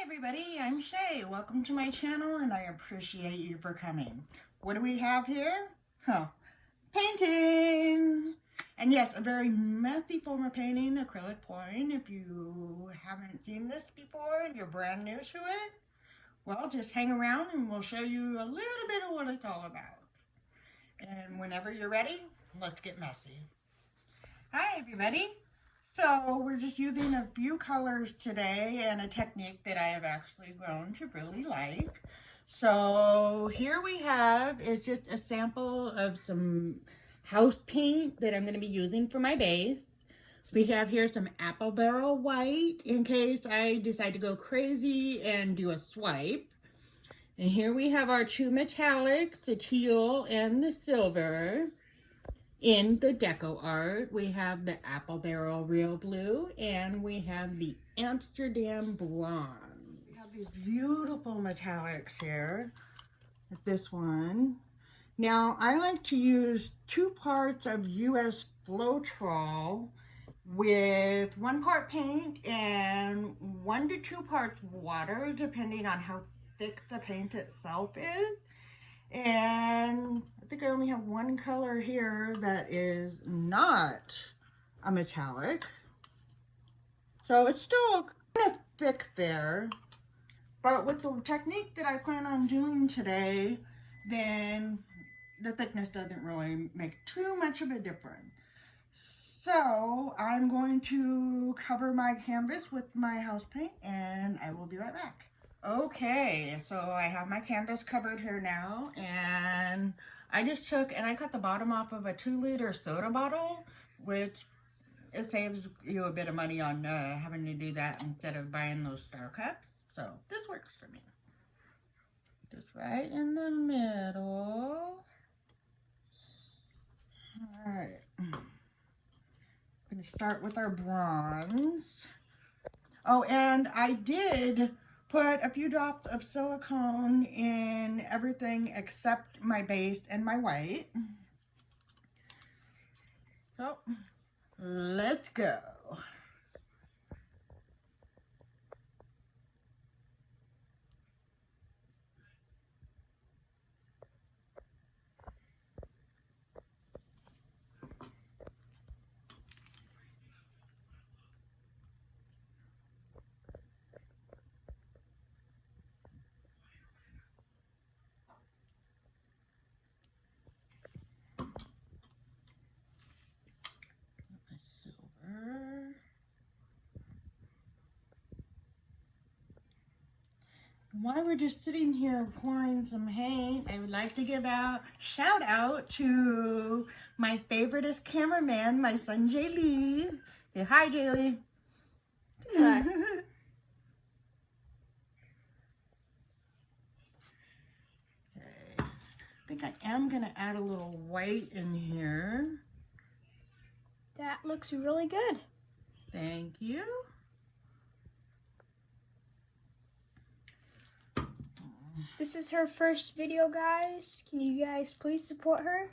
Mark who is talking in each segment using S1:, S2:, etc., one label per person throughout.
S1: Hi everybody, I'm Shay. Welcome to my channel and I appreciate you for coming. What do we have here? Painting! And yes, a very messy form of painting, acrylic pouring. If you haven't seen this before and you're brand new to it, well, just hang around and we'll show you a little bit of what it's all about. And whenever you're ready, let's get messy. Hi everybody. So we're just using a few colors today and a technique that I have actually grown to really like. So here we have is just a sample of some house paint that I'm going to be using for my base. We have here some apple barrel white in case I decide to go crazy and do a swipe. And here we have our two metallics, the teal and the silver. In the DecoArt, we have the Apple Barrel Real Blue, and we have the Amsterdam Bronze. We have these beautiful metallics here, like this one. Now, I like to use 2 parts of US Floetrol with 1 part paint and 1 to 2 parts water, depending on how thick the paint itself is. And I think I only have 1 color here that is not a metallic. So it's still kind of thick there. But with the technique that I plan on doing today, then the thickness doesn't really make too much of a difference. So I'm going to cover my canvas with my house paint and I will be right back. Okay, so I have my canvas covered here now, and I just took and I cut the bottom off of a 2-liter soda bottle, which it saves you a bit of money on having to do that instead of buying those star cups. So this works for me. Just right in the middle. All right. I'm going to start with our bronze. Oh, and I did put a few drops of silicone in everything except my base and my white. So, let's go. While we're just sitting here pouring some paint, I would like to give a shout out to my favoriteest cameraman, my son Jay Lee. Say hi, Jay Lee. Hi. Okay. I think I am going to add a little white in here.
S2: That looks really good.
S1: Thank you.
S2: This is her first video, guys. Can you guys please support her?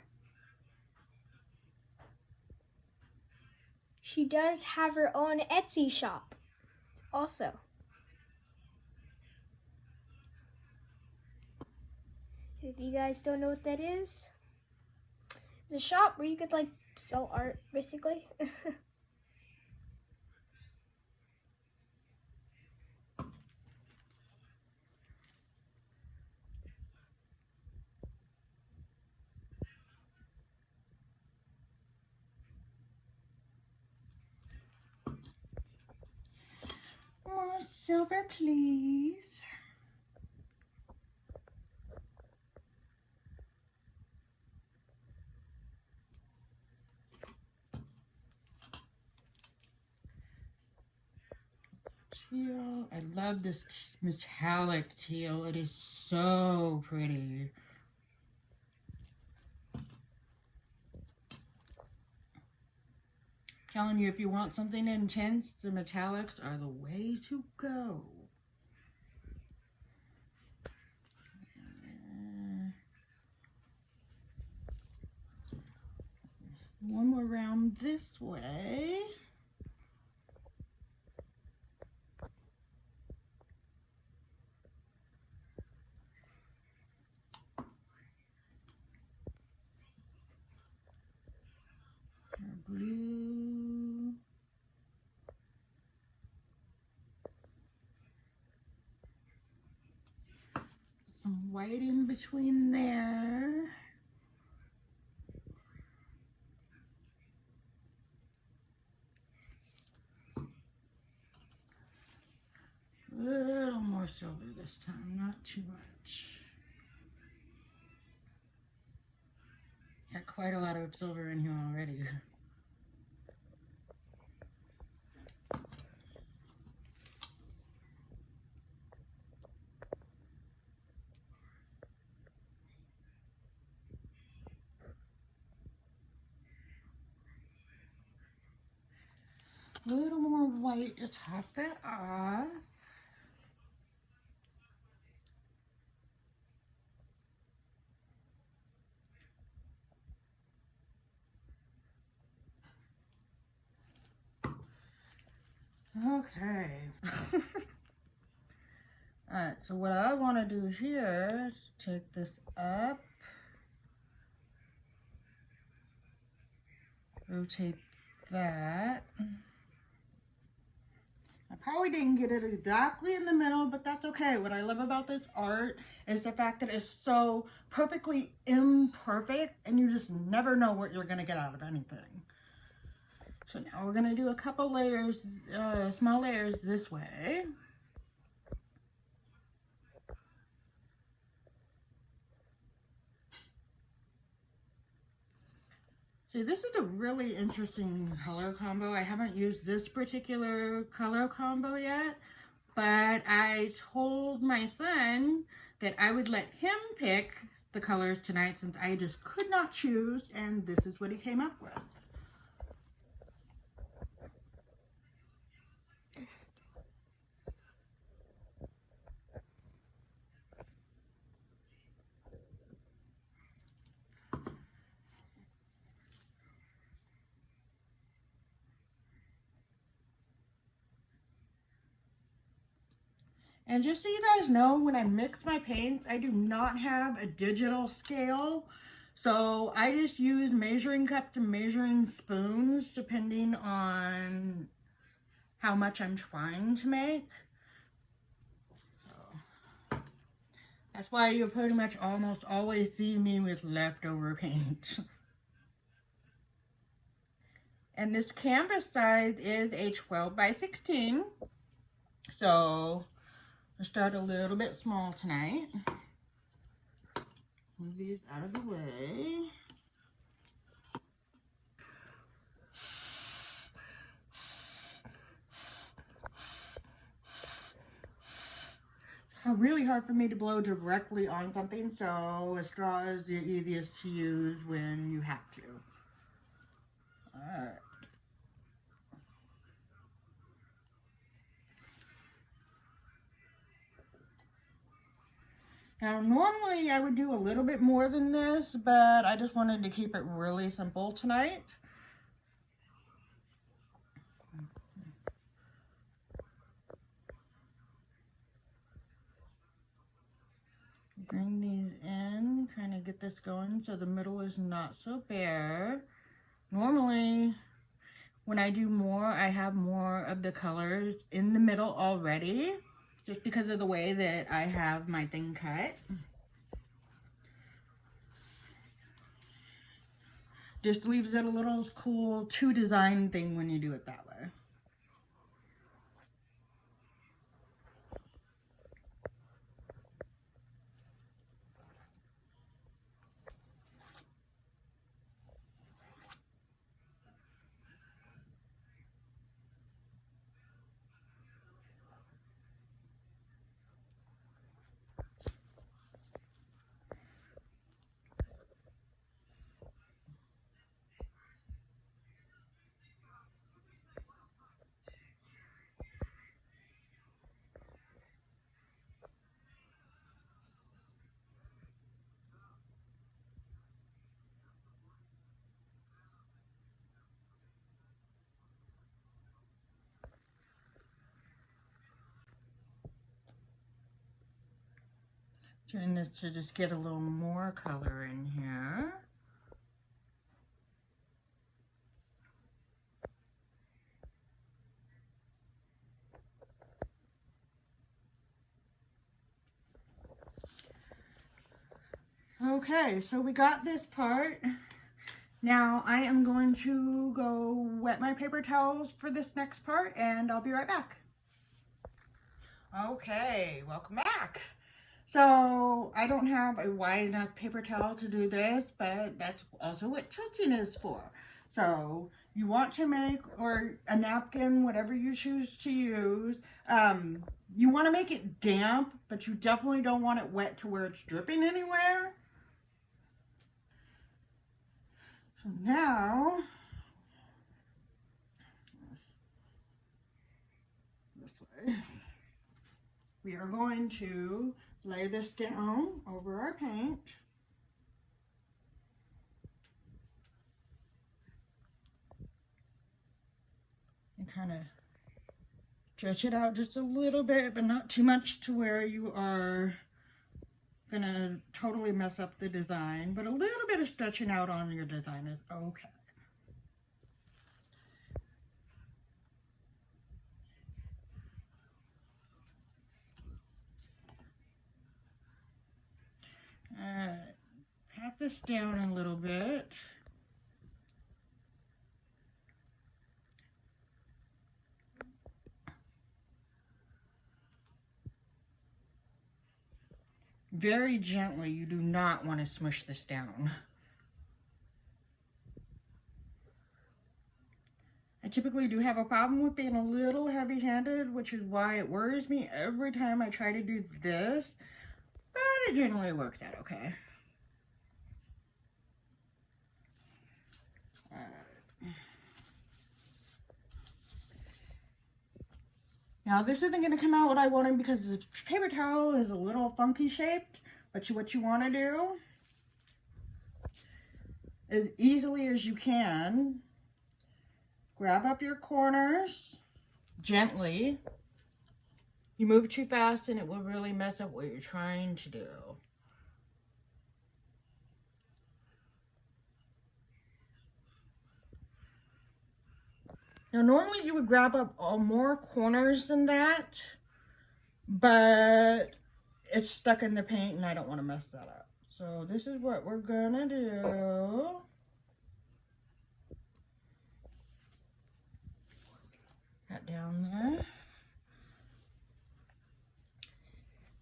S2: She does have her own Etsy shop also. If you guys don't know what that is, it's a shop where you could like sell art, basically.
S1: More silver, please. Teal. I love this metallic teal. It is so pretty. Telling you, if you want something intense, the metallics are the way to go. One more round this way. blue. Some white in between there. A little more silver this time, not too much. Got quite a lot of silver in here already. A little more white to top that off. Okay. Alright, so what I want to do here is take this up, rotate that. I probably didn't get it exactly in the middle, but that's okay. What I love about this art is the fact that it's so perfectly imperfect and you just never know what you're going to get out of anything. So now we're going to do a couple layers, small layers this way. See, this is a really interesting color combo. I haven't used this particular color combo yet, but I told my son that I would let him pick the colors tonight since I just could not choose, and this is what he came up with. And just so you guys know, when I mix my paints, I do not have a digital scale. So I just use measuring cups and measuring spoons depending on how much I'm trying to make. So that's why you pretty much almost always see me with leftover paint. And this canvas size is a 12 by 16. So I'll start a little bit small tonight. Move these out of the way. It's really hard for me to blow directly on something, so a straw is the easiest to use when you have to. Alright. Now, normally I would do a little bit more than this, but I just wanted to keep it really simple tonight. Bring these in, kind of get this going so the middle is not so bare. Normally, when I do more, I have more of the colors in the middle already, just because of the way that I have my thing cut. Just leaves it a little cool to-design thing when you do it that way. Trying this to just get a little more color in here. Okay, so we got this part. Now I am going to go wet my paper towels for this next part, and I'll be right back. Okay, welcome back. So I don't have a wide enough paper towel to do this, but that's also what tilting is for. So you want to make, or a napkin, whatever you choose to use, you want to make it damp, but you definitely don't want it wet to where it's dripping anywhere. So now, this way, we are going to lay this down over our paint. And kind of stretch it out just a little bit, but not too much to where you are gonna totally mess up the design, but a little bit of stretching out on your design is okay. Pat this down a little bit. Very gently, you do not want to smush this down. I typically do have a problem with being a little heavy-handed, which is why it worries me every time I try to do this, but it generally works out okay. Now this isn't going to come out what I wanted because the paper towel is a little funky shaped, but what you want to do, as easily as you can, grab up your corners gently. You move too fast and it will really mess up what you're trying to do. Now normally you would grab up more corners than that, but it's stuck in the paint and I don't want to mess that up. So this is what we're gonna do. That down there.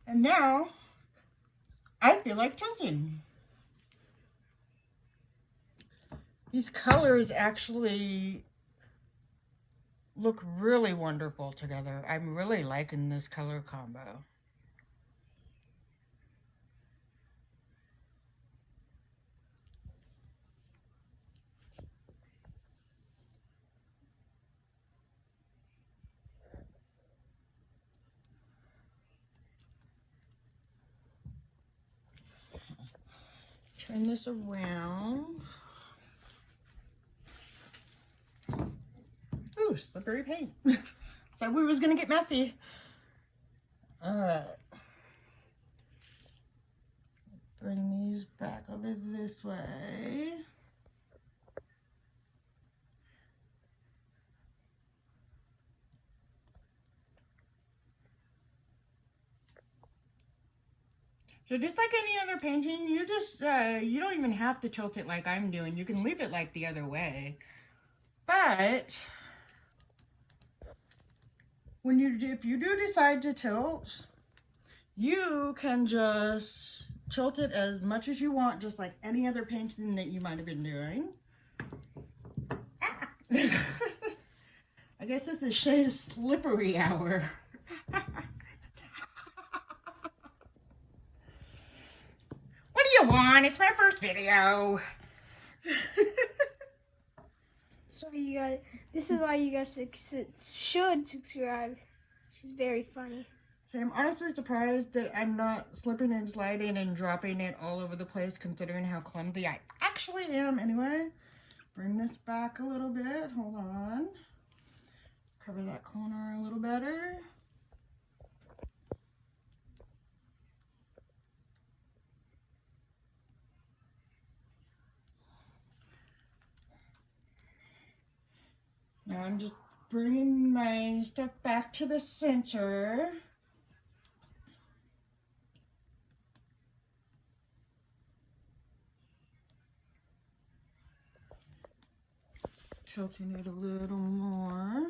S1: And now I feel like tilting. These colors actually look really wonderful together. I'm really liking this color combo. Turn this around. Ooh, slippery paint. So we was gonna get messy. Bring these back over this way. So just like any other painting, you just, you don't even have to tilt it like I'm doing. You can leave it like the other way. But if you do decide to tilt, you can just tilt it as much as you want, just like any other painting that you might have been doing. Ah. I guess it's a shade of slippery hour. What do you want? It's my first video.
S2: So you guys, this is why you guys should subscribe. She's very funny.
S1: So I'm honestly surprised that I'm not slipping and sliding and dropping it all over the place, considering how clumsy I actually am. Anyway, bring this back a little bit. Hold on. Cover that corner a little better. Now I'm just bringing my stuff back to the center. tilting it a little more.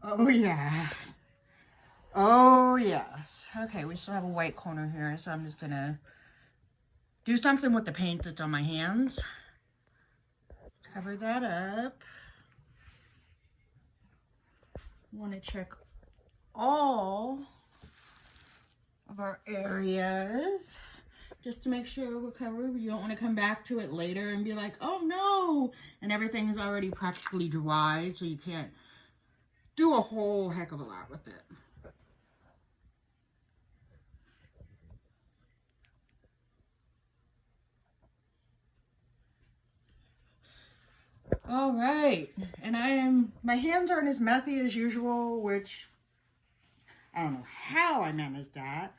S1: Oh yeah. Oh yes. Okay, we still have a white corner here, so I'm just gonna do something with the paint that's on my hands. Cover that up. Want to check all of our areas just to make sure we're covered. You don't want to come back to it later and be like, oh no, and everything is already practically dry, so you can't do a whole heck of a lot with it. All right, and my hands aren't as messy as usual, which I don't know how I managed that,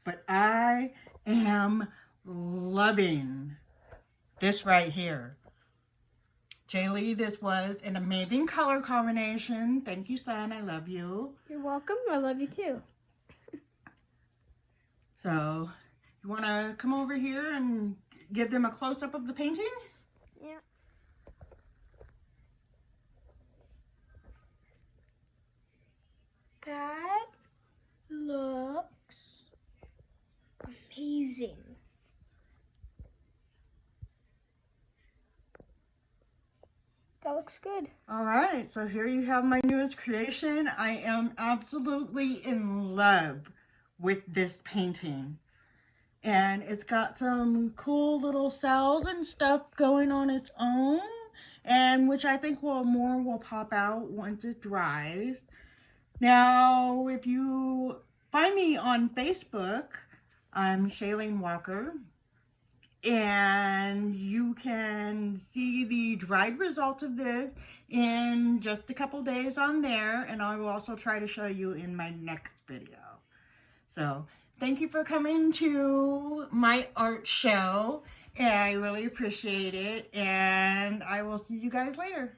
S1: but I am loving this right here. Jaylee, this was an amazing color combination. Thank you, son. I love you.
S2: You're welcome. I love you too.
S1: So, you want to come over here and give them a close-up of the painting?
S2: Yeah. That looks amazing. That looks good.
S1: All right, so here you have my newest creation. I am absolutely in love with this painting. And it's got some cool little cells and stuff going on its own, and which I think will pop out once it dries. Now, if you find me on Facebook, I'm Shailene Walker, and you can see the dried results of this in just a couple days on there, and I will also try to show you in my next video. So, thank you for coming to my art show, and I really appreciate it, and I will see you guys later.